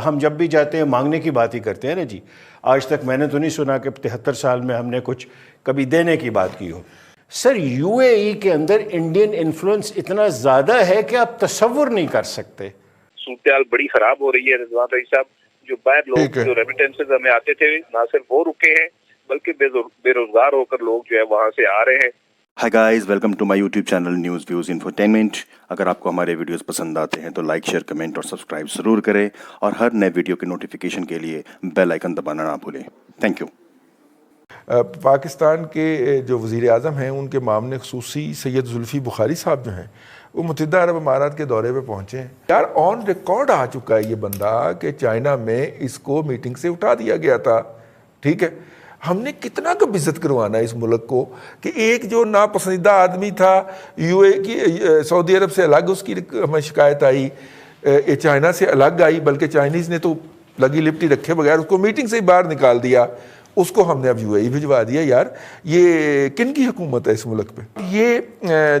ہم جب بھی جاتے ہیں مانگنے کی بات ہی کرتے ہیں نا جی. آج تک میں نے تو نہیں سنا کہ 73 سال میں ہم نے کچھ کبھی دینے کی بات کی ہو. سر یو اے ای کے اندر انڈین انفلوئنس اتنا زیادہ ہے کہ آپ تصور نہیں کر سکتے. صورتحال بڑی خراب ہو رہی ہے رضوان رئیس صاحب. جو باہر لوگ جو ریمیٹنسز ہمیں آتے تھے نہ صرف وہ رکے ہیں بلکہ بے روزگار ہو کر لوگ جو ہے وہاں سے آ رہے ہیں. Hi guys, welcome to my YouTube channel news views infotainment. اگر آپ کو ہمارے ویڈیوز پسند آتے ہیں تو لائک، شیئر، کمنٹ اور سبسکرائب ضرور کریں، اور ہر نئے ویڈیو کے نوٹیفیکیشن کے لیے بیل آئیکن دبانا نہ بھولیں. Thank you. پاکستان کے جو وزیر اعظم ہیں ان کے معاملے خصوصی سید زلفی بخاری صاحب جو ہیں وہ متحدہ عرب امارات کے دورے پہ پہنچے ہیں. یار آن ریکارڈ آ چکا ہے یہ بندہ کہ چائنا میں اس کو میٹنگ سے اٹھا دیا گیا تھا. ٹھیک ہے، ہم نے کتنا کب عزت کروانا ہے اس ملک کو کہ ایک جو ناپسندیدہ آدمی تھا یو اے کی، سعودی عرب سے الگ اس کی ہمیں شکایت آئی، چائنا سے الگ آئی، بلکہ چائنیز نے تو لگی لپٹی رکھے بغیر اس کو میٹنگ سے ہی باہر نکال دیا. اس کو ہم نے اب یو اے ای بھجوا دیا. یار یہ کن کی حکومت ہے اس ملک پہ؟ یہ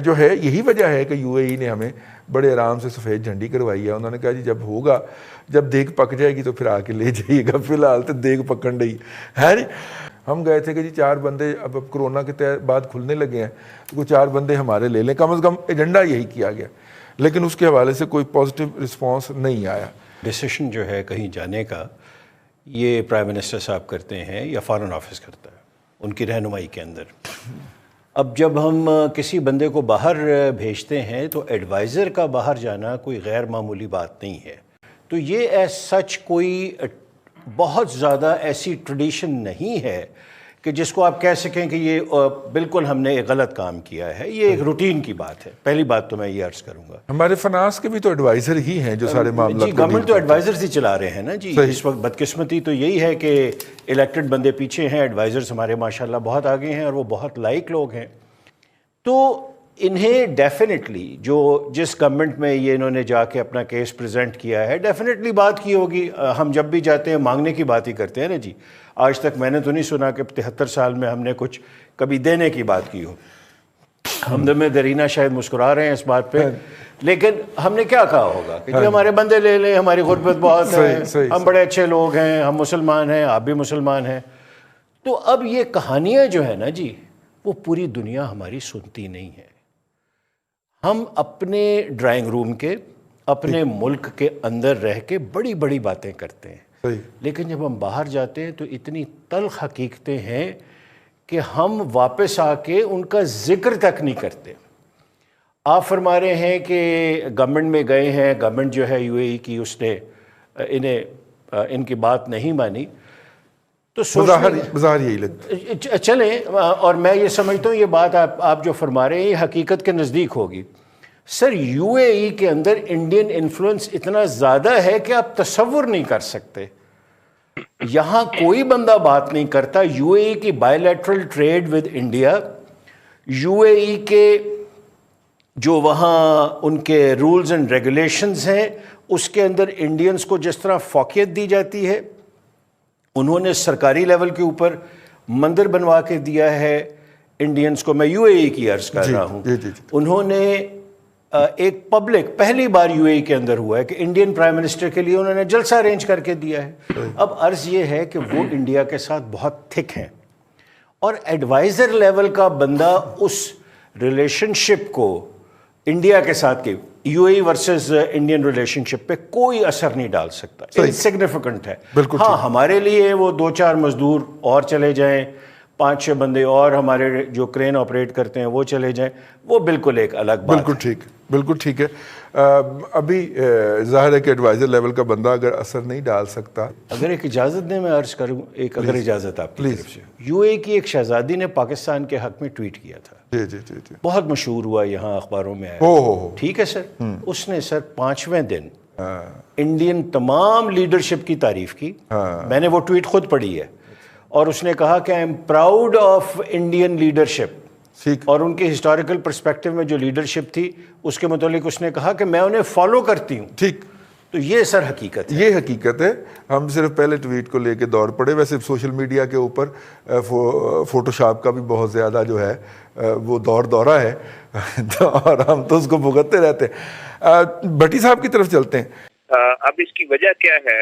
جو ہے یہی وجہ ہے کہ یو اے ای نے ہمیں بڑے آرام سے سفید جھنڈی کروائی ہے. انہوں نے کہا جی جب ہوگا، جب دیگ پک جائے گی تو پھر آ کے لے جائیے گا، فی الحال تو دیگ پکن رہی ہے. ہم گئے تھے کہ جی 4 بندے اب کرونا کے بعد کھلنے لگے ہیں تو کوئی 4 بندے ہمارے لے لیں، کم از کم ایجنڈا یہی کیا گیا، لیکن اس کے حوالے سے کوئی پازیٹیو رسپانس نہیں آیا. ڈیسیشن جو ہے کہیں جانے کا یہ پرائم منسٹر صاحب کرتے ہیں یا فارن آفس کرتا ہے ان کی رہنمائی کے اندر. اب جب ہم کسی بندے کو باہر بھیجتے ہیں تو ایڈوائزر کا باہر جانا کوئی غیر معمولی بات نہیں ہے. تو یہ ایز سچ کوئی بہت زیادہ ایسی ٹریڈیشن نہیں ہے کہ جس کو آپ کہہ سکیں کہ یہ بالکل ہم نے ایک غلط کام کیا ہے. یہ ایک روٹین کی بات ہے. پہلی بات تو میں یہ عرض کروں گا، ہمارے فنانس کے بھی تو ایڈوائزر ہی ہیں جو سارے معاملات جی گورنمنٹ تو ایڈوائزرز ہی چلا رہے ہیں نا جی. اس وقت بدقسمتی تو یہی ہے کہ الیکٹڈ بندے پیچھے ہیں، ایڈوائزرز ہمارے ماشاءاللہ بہت آگے ہیں اور وہ بہت لائق لوگ ہیں. تو انہیں ڈیفینیٹلی جس گورنمنٹ میں یہ انہوں نے جا کے اپنا کیس پریزنٹ کیا ہے ڈیفینیٹلی بات کی ہوگی. ہم جب بھی جاتے ہیں مانگنے کی بات ہی کرتے ہیں نا جی. آج تک میں نے تو نہیں سنا کہ 73 سال میں ہم نے کچھ کبھی دینے کی بات کی ہو. ہمدم درینہ شاید مسکرا رہے ہیں اس بات پہ، لیکن ہم نے کیا کہا ہوگا کہ جی ہمارے بندے لے لیں، ہماری غربت بہت ہے، ہم بڑے اچھے لوگ ہیں، ہم مسلمان ہیں، آپ بھی مسلمان ہیں. تو اب یہ کہانیاں جو ہیں نا جی وہ پوری دنیا ہماری سنتی نہیں ہے. ہم اپنے ڈرائنگ روم کے اپنے ملک کے اندر رہ کے بڑی بڑی باتیں کرتے ہیں، لیکن جب ہم باہر جاتے ہیں تو اتنی تلخ حقیقتیں ہیں کہ ہم واپس آ کے ان کا ذکر تک نہیں کرتے. آپ فرما رہے ہیں کہ گورنمنٹ میں گئے ہیں، گورنمنٹ جو ہے یو اے ای کی اس نے ان کی بات نہیں مانی. تو بظاہر یہی لگتا چلیں، اور میں یہ سمجھتا ہوں یہ بات آپ جو فرما رہے ہیں یہ حقیقت کے نزدیک ہوگی. سر یو اے ای کے اندر انڈین انفلوئنس اتنا زیادہ ہے کہ آپ تصور نہیں کر سکتے. یہاں کوئی بندہ بات نہیں کرتا. یو اے ای کی bilateral trade with India, U A E کے جو وہاں ان کے رولز اینڈ ریگولیشنز ہیں اس کے اندر انڈینز کو جس طرح فوقیت دی جاتی ہے، انہوں نے سرکاری لیول کے اوپر مندر بنوا کے دیا ہے انڈینز کو. میں یو اے ای کی عرض کر رہا ہوں. انہوں نے ایک پبلک پہلی بار یو اے ای کے اندر ہوا ہے کہ انڈین پرائم منسٹر کے لیے انہوں نے جلسہ ارینج کر کے دیا ہے. اب عرض یہ ہے کہ وہ انڈیا کے ساتھ بہت تھک ہیں، اور ایڈوائزر لیول کا بندہ اس ریلیشن شپ کو انڈیا کے ساتھ کے U A E versus Indian relationship پہ کوئی اثر نہیں ڈال سکتا. انسگنیفیکنٹ ہے. ہاں ہمارے لیے وہ 2-4 مزدور اور چلے جائیں، 5-6 بندے اور ہمارے جو کرین آپریٹ کرتے ہیں وہ چلے جائیں، وہ بالکل ایک الگ بات. بالکل ٹھیک ہے. ابھی ظاہر ہے کہ ایڈوائزر لیول کا بندہ اگر اثر نہیں ڈال سکتا. اگر ایک اجازت دیں میں عرض کروں، اگر اجازت آپ کی طرف سے. یو اے کی ایک شہزادی نے پاکستان کے حق میں ٹویٹ کیا تھا، جی بہت مشہور ہوا، یہاں اخباروں میں آیا. ٹھیک ہے سر. اس نے سر 5ویں دن انڈین تمام لیڈرشپ کی تعریف کی. میں نے وہ ٹویٹ خود پڑھی ہے، اور اس نے کہا کہ I am proud of Indian leadership, اور ان کے ہسٹوریکل پرسپیکٹو میں جو لیڈرشپ تھی اس کے متعلق اس نے کہا کہ میں انہیں فالو کرتی ہوں. ٹھیک. تو یہ سر حقیقت ہے. یہ حقیقت ہے. ہم صرف پہلے ٹویٹ کو لے کے دور پڑے. ویسے سوشل میڈیا کے اوپر فوٹو شاپ کا بھی بہت زیادہ جو ہے وہ دورہ ہے اور ہم تو اس کو بھگتتے رہتے ہیں. بھٹی صاحب کی طرف چلتے ہیں. اب اس کی وجہ کیا ہے